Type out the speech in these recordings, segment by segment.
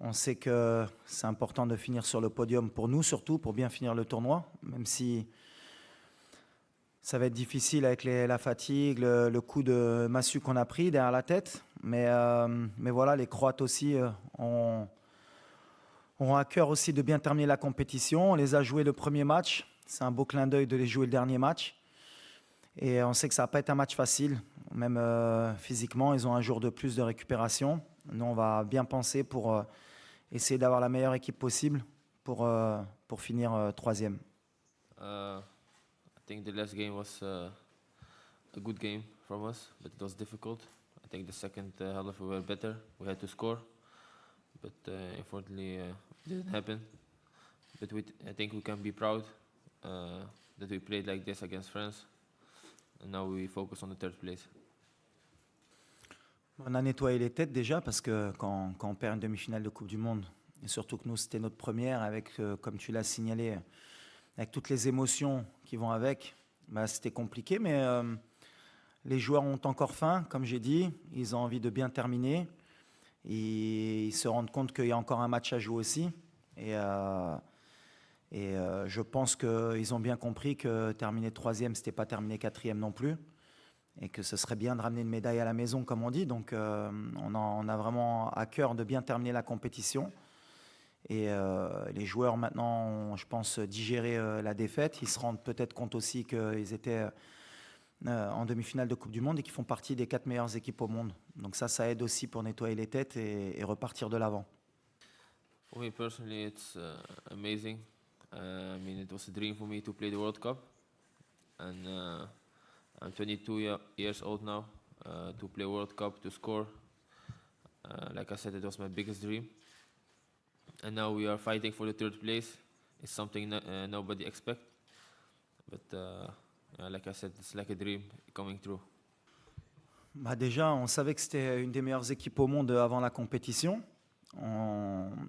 On sait que c'est important de finir sur le podium pour nous, surtout pour bien finir le tournoi, même si ça va être difficile avec la fatigue, le coup de massue qu'on a pris derrière la tête. Mais voilà, les Croates aussi ont à cœur aussi de bien terminer la compétition. On les a joués le premier match. C'est un beau clin d'œil de les jouer le dernier match. Et on sait que ça va pas être un match facile. Même physiquement, ils ont un jour de plus de récupération. Nous, on va bien penser pour essayer d'avoir la meilleure équipe possible pour finir troisième. I think the last game was a good game from us, but it was difficult. I think the second half we were better. We had to score, but unfortunately it didn't happen. But I think we can be proud that we played like this against France, and now we focus on the third place. On a nettoyé les têtes déjà parce que quand on perd une demi-finale de Coupe du Monde, et surtout que nous c'était notre première avec, comme tu l'as signalé, avec toutes les émotions qui vont avec, bah, c'était compliqué, mais les joueurs ont encore faim, comme j'ai dit, ils ont envie de bien terminer, et ils se rendent compte qu'il y a encore un match à jouer aussi, et je pense qu'ils ont bien compris que terminer troisième, c'était pas terminer quatrième non plus, et que ce serait bien de ramener une médaille à la maison, comme on dit, donc on a vraiment à cœur de bien terminer la compétition. Et les joueurs maintenant ont, je pense, digéré la défaite. Ils se rendent peut-être compte aussi qu'ils étaient en demi-finale de Coupe du Monde et qu'ils font partie des 4 meilleures équipes au monde. Donc ça aide aussi pour nettoyer les têtes et repartir de l'avant. For me personally, it's amazing. I mean, it was a dream for me to play the World Cup, and I'm 22 years old now. To play World Cup, to score, like I said, it was my biggest dream. And now we are fighting for the third place. It's something nobody expect, but like I said, it's like a dream coming true. Bah déjà, on savait que c'était une des meilleures équipes au monde avant la compétition.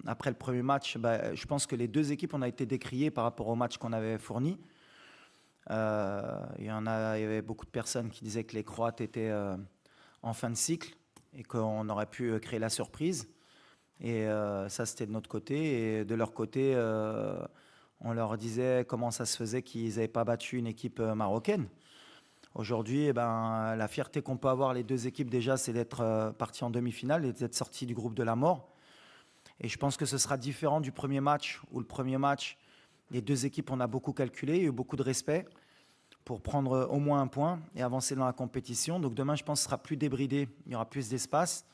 Après le premier match, bah, je pense que les deux équipes, on a été décriées par rapport au match qu'on avait fourni. Il y avait beaucoup de personnes qui disaient que les Croates étaient en fin de cycle et qu'on aurait pu créer la surprise. Et ça, c'était de notre côté. Et de leur côté, on leur disait comment ça se faisait qu'ils n'avaient pas battu une équipe marocaine. Aujourd'hui, la fierté qu'on peut avoir les deux équipes déjà, c'est d'être partis en demi-finale et d'être sortis du groupe de la mort. Et je pense que ce sera différent du premier match, où le premier match, les deux équipes, on a beaucoup calculé, il y a eu beaucoup de respect pour prendre au moins un point et avancer dans la compétition. Donc demain, je pense que ce sera plus débridé, il y aura plus d'espace.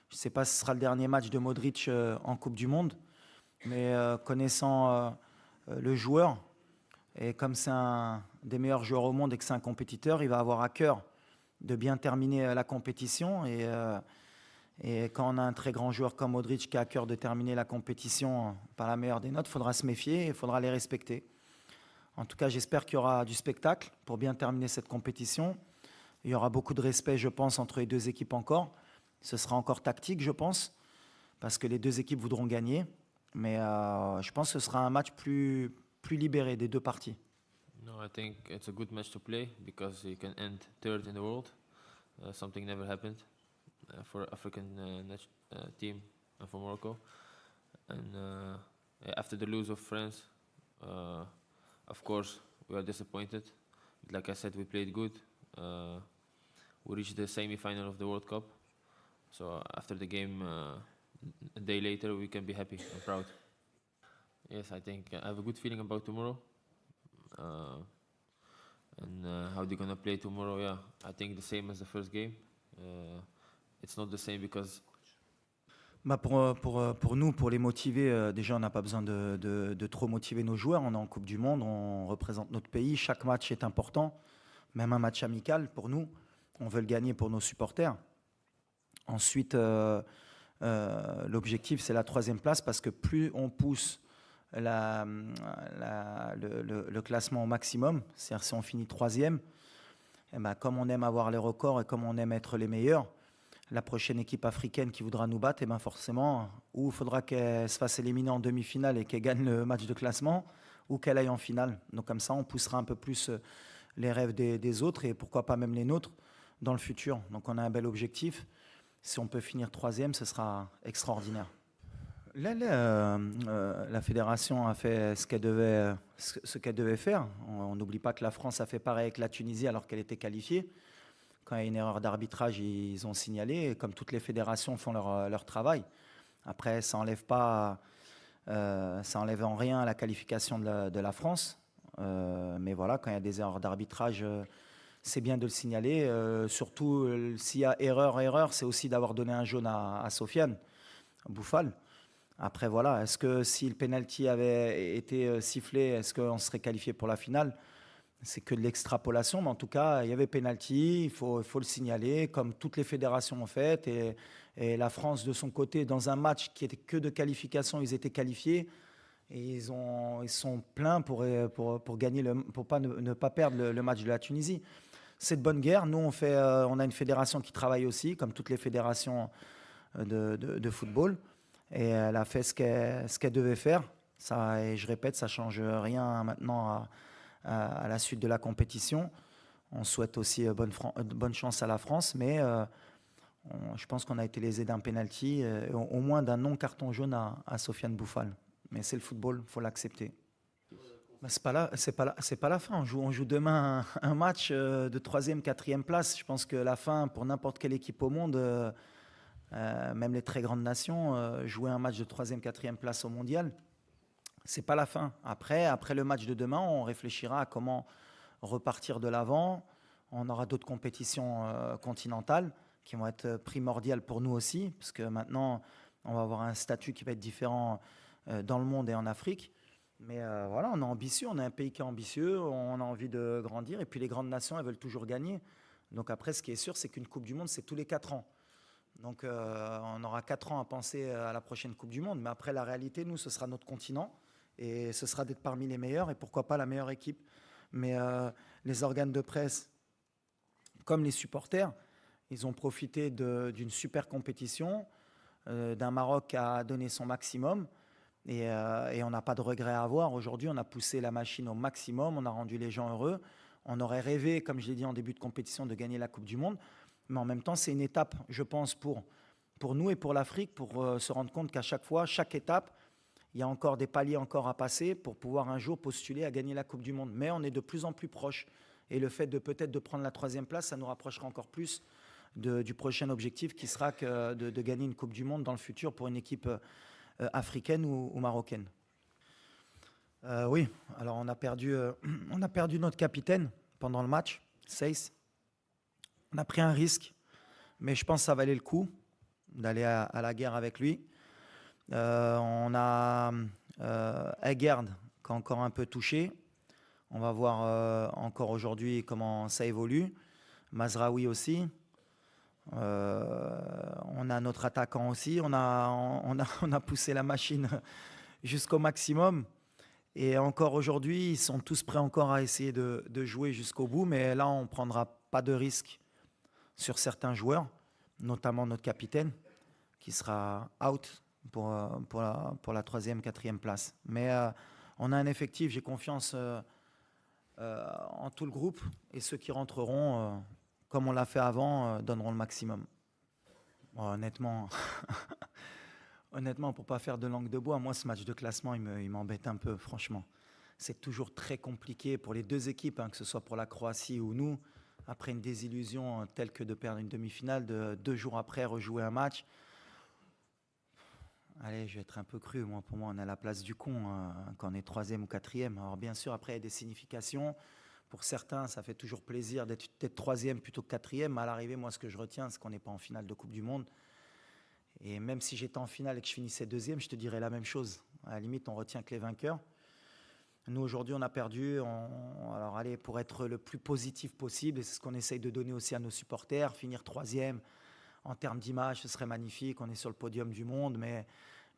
Je ne sais pas si ce sera le dernier match de Modric en Coupe du Monde, mais connaissant le joueur, et comme c'est un des meilleurs joueurs au monde et que c'est un compétiteur, il va avoir à cœur de bien terminer la compétition. Et quand on a un très grand joueur comme Modric qui a à cœur de terminer la compétition par la meilleure des notes, il faudra se méfier et il faudra les respecter. En tout cas, j'espère qu'il y aura du spectacle pour bien terminer cette compétition. Il y aura beaucoup de respect, je pense, entre les deux équipes encore. Ce sera encore tactique, je pense, parce que les deux équipes voudront gagner. Mais je pense que ce sera un match plus libéré des deux parties. No, I think it's a good match to play because you can end third in the world. Something never happened for African team for Morocco. And after the lose of France, of course, we are disappointed. But like I said, we played good. We reached the semi-final of the World Cup. So after the game, a day later, we can be happy and proud. Yes, I think I have a good feeling about tomorrow. And how they're gonna play tomorrow, yeah, I think the same as the first game. It's not the same because Pour nous, pour les motiver, déjà, on n'a pas besoin de trop motiver nos joueurs. On est en Coupe du Monde, on représente notre pays. Chaque match est important, même un match amical pour nous. On veut le gagner pour nos supporters. Ensuite, l'objectif, c'est la 3e place parce que plus on pousse le classement au maximum, c'est-à-dire si on finit 3e, et comme on aime avoir les records et comme on aime être les meilleurs, la prochaine équipe africaine qui voudra nous battre, forcément, ou il faudra qu'elle se fasse éliminer en demi-finale et qu'elle gagne le match de classement, ou qu'elle aille en finale. Donc comme ça, on poussera un peu plus les rêves des autres et pourquoi pas même les nôtres dans le futur. Donc on a un bel objectif. Si on peut finir 3e, ce sera extraordinaire. La fédération a fait ce qu'elle devait faire. On n'oublie pas que la France a fait pareil avec la Tunisie alors qu'elle était qualifiée. Quand il y a une erreur d'arbitrage, ils ont signalé. Et comme toutes les fédérations font leur travail. Après, ça enlève en rien la qualification de la France. Mais voilà, quand il y a des erreurs d'arbitrage, c'est bien de le signaler. Surtout s'il y a erreur, c'est aussi d'avoir donné un jaune à Sofiane Bouffal. Après, voilà, est-ce que si le penalty avait été sifflé, est-ce qu'on serait qualifié pour la finale? C'est que de l'extrapolation, mais en tout cas, il y avait penalty, il faut le signaler, comme toutes les fédérations ont fait. Et la France, de son côté, dans un match qui était que de qualification, ils étaient qualifiés. Et ils sont pleins pour gagner pour ne pas perdre le match de la Tunisie. C'est de bonne guerre. Nous, on a une fédération qui travaille aussi, comme toutes les fédérations de football. Et elle a fait ce qu'elle devait faire. Ça, et je répète, ça ne change rien maintenant à la suite de la compétition. On souhaite aussi bonne chance à la France, mais je pense qu'on a été lésé d'un penalty, au moins d'un non-carton jaune à Sofiane Bouffal. Mais c'est le football, il faut l'accepter. Ben, c'est pas la fin. On joue demain un match de 3e, 4e place. Je pense que la fin, pour n'importe quelle équipe au monde, même les très grandes nations, jouer un match de 3e, 4e place au mondial, c'est pas la fin. Après le match de demain, on réfléchira à comment repartir de l'avant. On aura d'autres compétitions continentales qui vont être primordiales pour nous aussi, parce que maintenant, on va avoir un statut qui va être différent dans le monde et en Afrique. Mais voilà, on est ambitieux, on est un pays qui est ambitieux, on a envie de grandir, et puis les grandes nations, elles veulent toujours gagner. Donc après, ce qui est sûr, c'est qu'une Coupe du Monde, c'est tous les 4 ans. Donc on aura 4 ans à penser à la prochaine Coupe du Monde, mais après, la réalité, nous, ce sera notre continent, et ce sera d'être parmi les meilleurs, et pourquoi pas la meilleure équipe. Mais les organes de presse, comme les supporters, ils ont profité d'une super compétition, d'un Maroc qui a donné son maximum, et on n'a pas de regret à avoir. Aujourd'hui, on a poussé la machine au maximum, on a rendu les gens heureux. On aurait rêvé, comme je l'ai dit en début de compétition, de gagner la Coupe du Monde, mais en même temps, c'est une étape, je pense, pour nous et pour l'Afrique, pour se rendre compte qu'à chaque fois, chaque étape, il y a encore des paliers encore à passer pour pouvoir un jour postuler à gagner la Coupe du Monde. Mais on est de plus en plus proche. Et le fait de peut-être de prendre la 3e place, ça nous rapprochera encore plus du prochain objectif qui sera de gagner une Coupe du Monde dans le futur pour une équipe africaine ou marocaine. Oui, alors on a perdu notre capitaine pendant le match, Seiss. On a pris un risque, mais je pense que ça valait le coup d'aller à la guerre avec lui. On a Egerd qui a encore un peu touché. On va voir encore aujourd'hui comment ça évolue. Mazraoui aussi. On a notre attaquant aussi. On a poussé la machine jusqu'au maximum. Et encore aujourd'hui, ils sont tous prêts encore à essayer de jouer jusqu'au bout. Mais là, on ne prendra pas de risque sur certains joueurs, notamment notre capitaine, qui sera out pour la 3e, 4e place. Mais on a un effectif, j'ai confiance en tout le groupe. Et ceux qui rentreront, comme on l'a fait avant, donneront le maximum. Bon, honnêtement, pour ne pas faire de langue de bois, moi, ce match de classement, il m'embête un peu, franchement. C'est toujours très compliqué pour les deux équipes, que ce soit pour la Croatie ou nous. Après une désillusion telle que de perdre une demi-finale, 2 jours après, rejouer un match. Allez, je vais être un peu cru. Pour moi, on est à la place du con quand on est 3e ou 4e. Alors bien sûr, après, il y a des significations. Pour certains, ça fait toujours plaisir d'être 3e plutôt que 4e. Mais à l'arrivée, moi, ce que je retiens, c'est qu'on n'est pas en finale de Coupe du Monde. Et même si j'étais en finale et que je finissais 2e, je te dirais la même chose. À la limite, on retient que les vainqueurs. Nous, aujourd'hui, on a perdu. Alors, allez, pour être le plus positif possible, et c'est ce qu'on essaye de donner aussi à nos supporters, finir 3e, en termes d'image, ce serait magnifique. On est sur le podium du monde, mais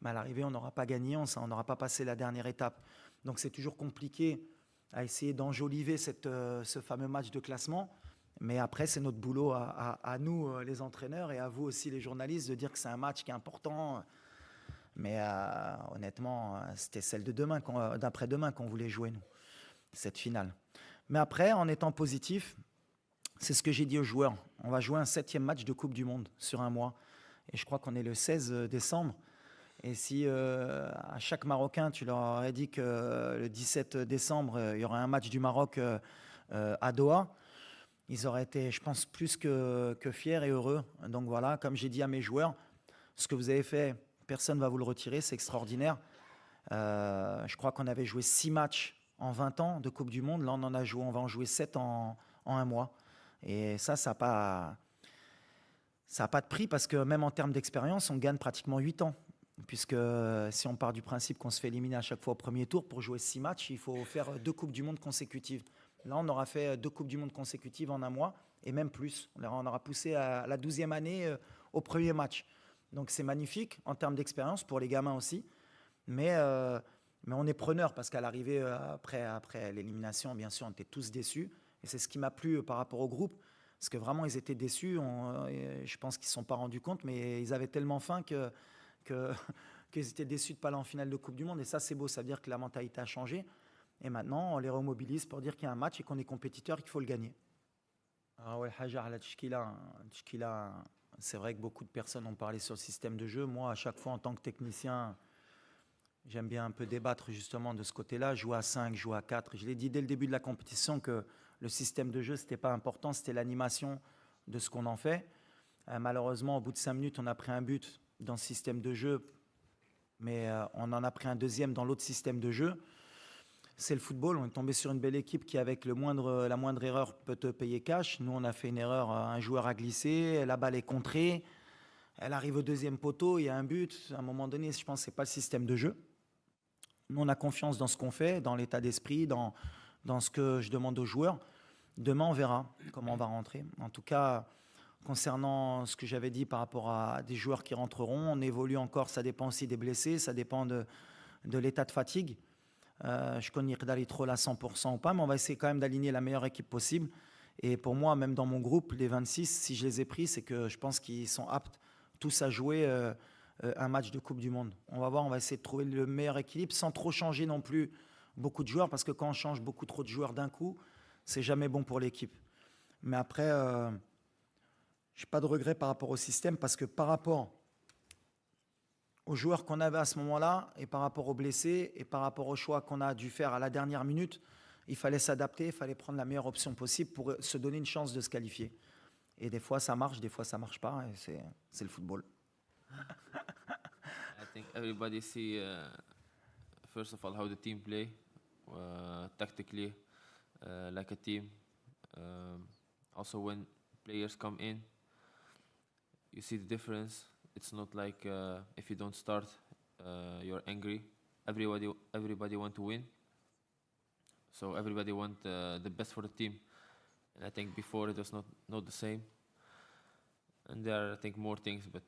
à l'arrivée, on n'aura pas gagné, on n'aura pas passé la dernière étape. Donc, c'est toujours compliqué à essayer d'enjoliver ce fameux match de classement. Mais après, c'est notre boulot à nous, les entraîneurs, et à vous aussi, les journalistes, de dire que c'est un match qui est important. Mais honnêtement, c'était celle d'après-demain qu'on voulait jouer, nous, cette finale. Mais après, en étant positif, c'est ce que j'ai dit aux joueurs. On va jouer un 7e match de Coupe du Monde sur un mois. Et je crois qu'on est le 16 décembre. Et si à chaque Marocain, tu leur aurais dit que le 17 décembre, il y aurait un match du Maroc à Doha, ils auraient été, je pense, plus que fiers et heureux. Donc voilà, comme j'ai dit à mes joueurs, ce que vous avez fait, personne ne va vous le retirer, c'est extraordinaire. Je crois qu'on avait joué 6 matchs en 20 ans de Coupe du Monde. Là, on va en jouer 7 en un mois. Et ça n'a pas de prix parce que même en termes d'expérience, on gagne pratiquement 8 ans. Puisque si on part du principe qu'on se fait éliminer à chaque fois au premier tour, pour jouer 6 matchs, il faut faire 2 Coupes du Monde consécutives. Là, on aura fait 2 Coupes du Monde consécutives en un mois, et même plus. On aura poussé à la 12e année au premier match. Donc c'est magnifique en termes d'expérience pour les gamins aussi. Mais on est preneur parce qu'à l'arrivée, après l'élimination, bien sûr, on était tous déçus. Et c'est ce qui m'a plu par rapport au groupe. Parce que vraiment, ils étaient déçus. Je pense qu'ils ne se sont pas rendus compte, mais ils avaient tellement faim qu'ils étaient déçus de ne pas aller en finale de Coupe du Monde. Et ça, c'est beau. Ça veut dire que la mentalité a changé. Et maintenant, on les remobilise pour dire qu'il y a un match et qu'on est compétiteur et qu'il faut le gagner. Alors, ouais, Hajar, la Tchkila, c'est vrai que beaucoup de personnes ont parlé sur le système de jeu. Moi, à chaque fois, en tant que technicien, j'aime bien un peu débattre justement de ce côté-là. Jouer à 5, jouer à 4. Je l'ai dit dès le début de la compétition que le système de jeu, ce n'était pas important, c'était l'animation de ce qu'on en fait. Malheureusement, au bout de 5 minutes, on a pris un but dans ce système de jeu, mais on en a pris un deuxième dans l'autre système de jeu. C'est le football, on est tombé sur une belle équipe qui, avec la moindre erreur, peut te payer cash. Nous, on a fait une erreur, un joueur a glissé, la balle est contrée, elle arrive au deuxième poteau, il y a un but. À un moment donné, je pense que ce n'est pas le système de jeu. Nous, on a confiance dans ce qu'on fait, dans l'état d'esprit, dans ce que je demande aux joueurs. Demain, on verra comment on va rentrer. En tout cas, concernant ce que j'avais dit par rapport à des joueurs qui rentreront, on évolue encore, ça dépend aussi des blessés, ça dépend de l'état de fatigue. Je connais d'aller trop à 100% ou pas, mais on va essayer quand même d'aligner la meilleure équipe possible. Et pour moi, même dans mon groupe, les 26, si je les ai pris, c'est que je pense qu'ils sont aptes tous à jouer un match de Coupe du Monde. On va voir, on va essayer de trouver le meilleur équilibre sans trop changer non plus beaucoup de joueurs, parce que quand on change beaucoup trop de joueurs d'un coup, c'est jamais bon pour l'équipe. Mais après, je n'ai pas de regret par rapport au système, parce que par rapport aux joueurs qu'on avait à ce moment-là, et par rapport aux blessés, et par rapport au choix qu'on a dû faire à la dernière minute, il fallait s'adapter, il fallait prendre la meilleure option possible pour se donner une chance de se qualifier. Et des fois ça marche, des fois ça marche pas, et c'est le football. I think everybody see first of all how the team play tactically like a team. Also when players come in, you see the difference. It's not like if you don't start, you're angry. Everybody want to win. So everybody want the best for the team. And I think before it was not the same. And there are, I think, more things, but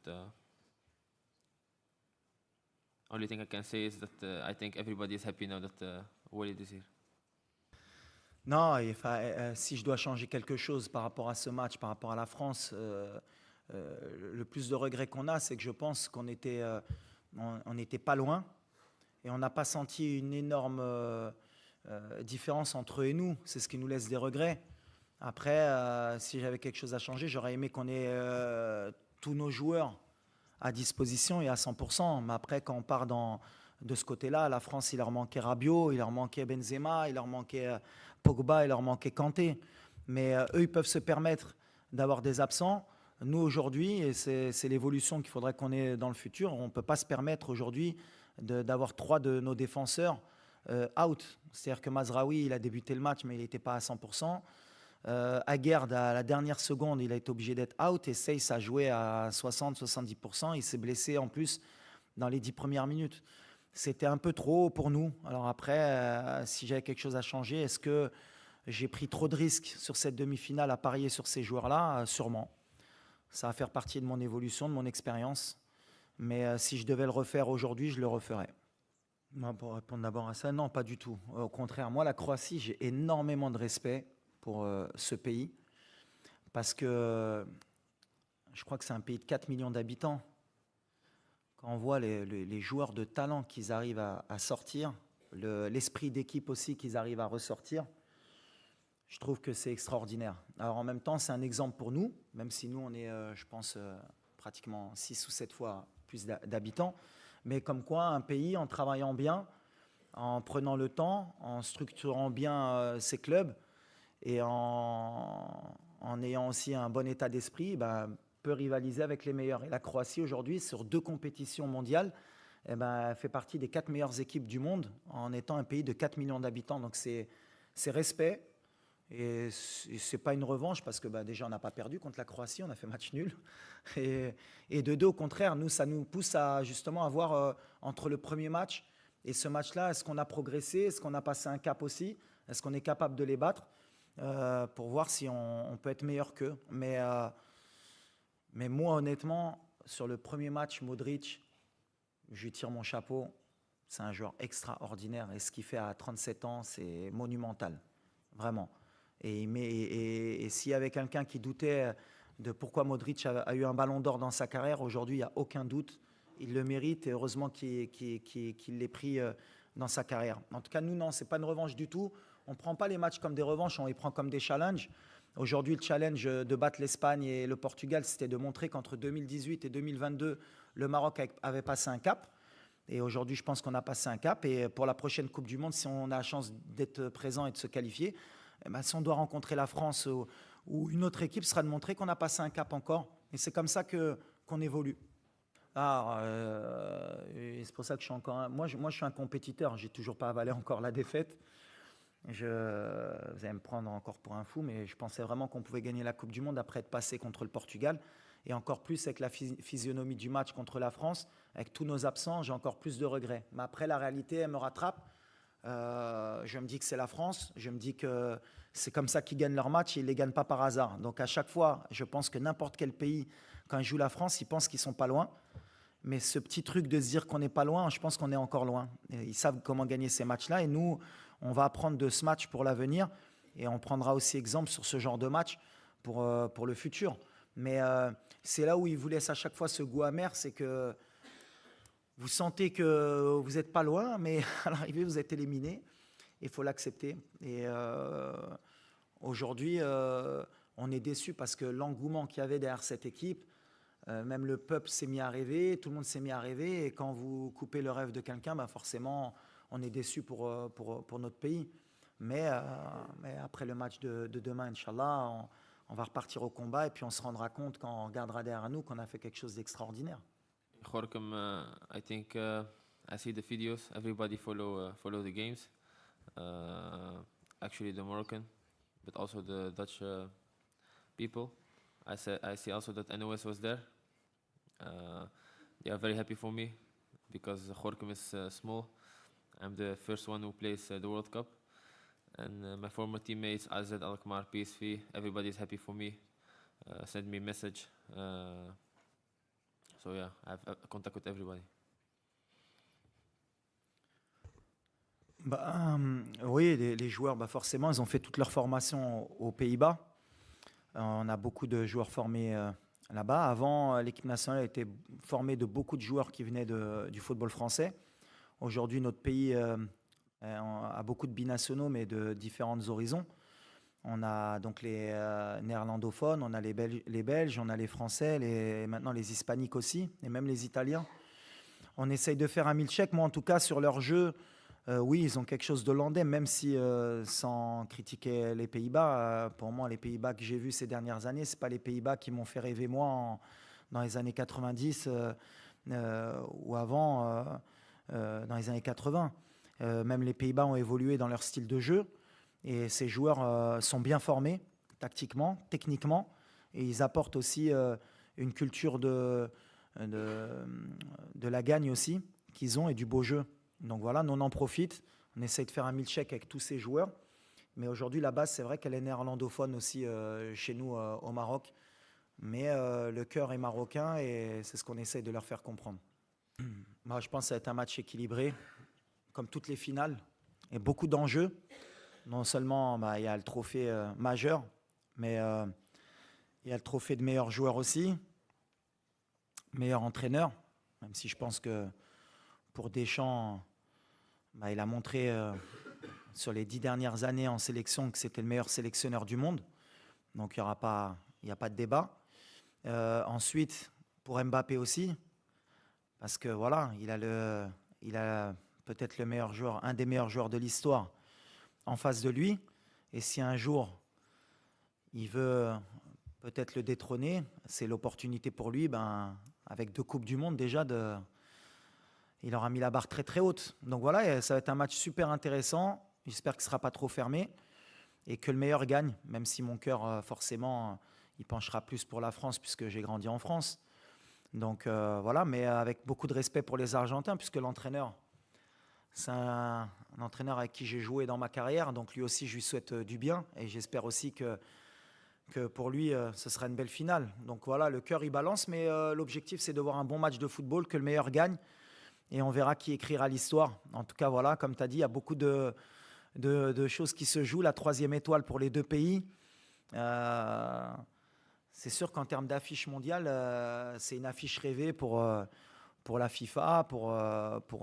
only thing I can say is that I think everybody is happy now that Walid is here. Non, si je dois changer quelque chose par rapport à ce match, par rapport à la France, le plus de regrets qu'on a, c'est que je pense qu'on était, on n'était pas loin et on n'a pas senti une énorme différence entre eux et nous. C'est ce qui nous laisse des regrets. Après, si j'avais quelque chose à changer, j'aurais aimé qu'on ait tous nos joueurs à disposition et à 100%. Mais après, quand on part de ce côté-là, la France, il leur manquait Rabiot, il leur manquait Benzema, il leur manquait Pogba, il leur manquait Kanté. Mais eux, ils peuvent se permettre d'avoir des absents. Nous, aujourd'hui, et c'est l'évolution qu'il faudrait qu'on ait dans le futur, on ne peut pas se permettre aujourd'hui d'avoir 3 de nos défenseurs out. C'est-à-dire que Mazraoui, il a débuté le match, mais il n'était pas à 100%. Aguerd, à la dernière seconde, il a été obligé d'être out. Et Seyss a joué à 60-70%. Il s'est blessé en plus dans les 10 premières minutes. C'était un peu trop pour nous. Alors après, si j'avais quelque chose à changer, est-ce que j'ai pris trop de risques sur cette demi-finale à parier sur ces joueurs-là? Sûrement. Ça va faire partie de mon évolution, de mon expérience. Mais si je devais le refaire aujourd'hui, je le referais. Moi, pour répondre d'abord à ça, non, pas du tout. Au contraire, moi, la Croatie, j'ai énormément de respect pour ce pays. Parce que je crois que c'est un pays de 4 millions d'habitants. Quand on voit les joueurs de talent qu'ils arrivent à sortir, l'esprit d'équipe aussi qu'ils arrivent à ressortir, je trouve que c'est extraordinaire. Alors en même temps, c'est un exemple pour nous, même si nous, on est, je pense, pratiquement 6 ou 7 fois plus d'habitants. Mais comme quoi, un pays, en travaillant bien, en prenant le temps, en structurant bien ses clubs et en ayant aussi un bon état d'esprit, ben, peut rivaliser avec les meilleurs. Et la Croatie, aujourd'hui, sur 2 compétitions mondiales, eh ben, elle fait partie des 4 meilleures équipes du monde en étant un pays de 4 millions d'habitants. Donc c'est respect. Et ce n'est pas une revanche parce que bah, déjà on n'a pas perdu contre la Croatie, on a fait match nul. Et de deux, au contraire, nous, ça nous pousse à justement avoir entre le premier match et ce match-là, est-ce qu'on a progressé, est-ce qu'on a passé un cap aussi, est-ce qu'on est capable de les battre pour voir si on peut être meilleur qu'eux. Mais moi, honnêtement, sur le premier match, Modric, je lui tire mon chapeau. C'est un joueur extraordinaire et ce qu'il fait à 37 ans, c'est monumental, vraiment. Et s'il y avait quelqu'un qui doutait de pourquoi Modric a eu un ballon d'or dans sa carrière, aujourd'hui, il n'y a aucun doute. Il le mérite et heureusement qu'il l'ait pris dans sa carrière. En tout cas, nous, non, ce n'est pas une revanche du tout. On ne prend pas les matchs comme des revanches, on les prend comme des challenges. Aujourd'hui, le challenge de battre l'Espagne et le Portugal, c'était de montrer qu'entre 2018 et 2022, le Maroc avait passé un cap. Et aujourd'hui, je pense qu'on a passé un cap. Et pour la prochaine Coupe du Monde, si on a la chance d'être présent et de se qualifier, eh ben, si on doit rencontrer la France ou une autre équipe, ce sera de montrer qu'on a passé un cap encore. Et c'est comme ça qu'on évolue. Et c'est pour ça que je suis encore... Moi, je suis un compétiteur. Je n'ai toujours pas avalé encore la défaite. Vous allez me prendre encore pour un fou, mais je pensais vraiment qu'on pouvait gagner la Coupe du Monde après être passé contre le Portugal. Et encore plus avec la physionomie du match contre la France, avec tous nos absents, j'ai encore plus de regrets. Mais après, la réalité, elle me rattrape. Je me dis que c'est la France. Je me dis que c'est comme ça qu'ils gagnent leur match et ils ne les gagnent pas par hasard. Donc à chaque fois, je pense que n'importe quel pays, quand ils jouent la France, ils pensent qu'ils ne sont pas loin. Mais ce petit truc de se dire qu'on n'est pas loin, je pense qu'on est encore loin. Et ils savent comment gagner ces matchs-là. Et nous, on va apprendre de ce match pour l'avenir. Et on prendra aussi exemple sur ce genre de match pour le futur. Mais c'est là où ils vous laissent à chaque fois ce goût amer, c'est que vous sentez que vous n'êtes pas loin, mais à l'arrivée, vous êtes éliminé. Il faut l'accepter. Et aujourd'hui, on est déçus parce que l'engouement qu'il y avait derrière cette équipe, même le peuple s'est mis à rêver, tout le monde s'est mis à rêver. Et quand vous coupez le rêve de quelqu'un, bah forcément, on est déçus pour notre pays. Mais après le match de demain, Inch'Allah, on va repartir au combat et puis on se rendra compte quand on regardera derrière nous qu'on a fait quelque chose d'extraordinaire. Gorkum, I think I see the videos. Everybody follow the games. Actually, the Moroccan, but also the Dutch people. I see also that NOS was there. They are very happy for me because Gorkum is small. I'm the first one who plays the World Cup. And my former teammates, AZ, Alkmaar, PSV, everybody is happy for me. Send me a message. So yeah, I have contact with everybody. Oui, les joueurs, forcément, ils ont fait toute leur formation aux Pays-Bas. On a beaucoup de joueurs formés là-bas. Avant, l'équipe nationale était formée de beaucoup de joueurs qui venaient du football français. Aujourd'hui, notre pays a beaucoup de binationaux, mais de différents horizons. On a donc les néerlandophones, on a les Belges, on a les Français, maintenant les Hispaniques aussi, et même les Italiens. On essaye de faire un milkshake. Moi, en tout cas, sur leur jeu, oui, ils ont quelque chose d'hollandais, même si, sans critiquer les Pays-Bas, pour moi, les Pays-Bas que j'ai vus ces dernières années, ce n'est pas les Pays-Bas qui m'ont fait rêver, moi, dans les années 90 ou avant, dans les années 80. Même les Pays-Bas ont évolué dans leur style de jeu. Et ces joueurs sont bien formés, tactiquement, techniquement. Et ils apportent aussi une culture de la gagne aussi, qu'ils ont, et du beau jeu. Donc voilà, nous on en profite. On essaye de faire un milkshake avec tous ces joueurs. Mais aujourd'hui, la base, c'est vrai qu'elle est néerlandophone aussi chez nous au Maroc. Mais le cœur est marocain et c'est ce qu'on essaye de leur faire comprendre. Moi, je pense que ça va être un match équilibré, comme toutes les finales, et beaucoup d'enjeux. Non seulement il y a le trophée majeur, mais il y a le trophée de meilleur joueur aussi, meilleur entraîneur, même si je pense que pour Deschamps, il a montré sur les 10 dernières années en sélection que c'était le meilleur sélectionneur du monde. Donc il n'y a pas de débat. Ensuite, pour Mbappé aussi, Parce que voilà, il a peut-être le meilleur joueur, un des meilleurs joueurs de l'histoire en face de lui. Et si un jour il veut peut-être le détrôner, c'est l'opportunité pour lui, avec 2 Coupes du Monde déjà, il aura mis la barre très très haute. Donc voilà, ça va être un match super intéressant. J'espère que ce ne sera pas trop fermé et que le meilleur gagne, même si mon cœur, forcément, il penchera plus pour la France puisque j'ai grandi en France. Donc voilà, mais avec beaucoup de respect pour les Argentins, puisque l'entraîneur, c'est un entraîneur avec qui j'ai joué dans ma carrière. Donc lui aussi, je lui souhaite du bien et j'espère aussi que pour lui, ce sera une belle finale. Donc voilà, le cœur, il balance, mais l'objectif, c'est de voir un bon match de football, que le meilleur gagne et on verra qui écrira l'histoire. En tout cas, voilà, comme tu as dit, il y a beaucoup de choses qui se jouent. La 3e étoile pour les 2 pays. C'est sûr qu'en termes d'affiche mondiale, c'est une affiche rêvée pour la FIFA, pour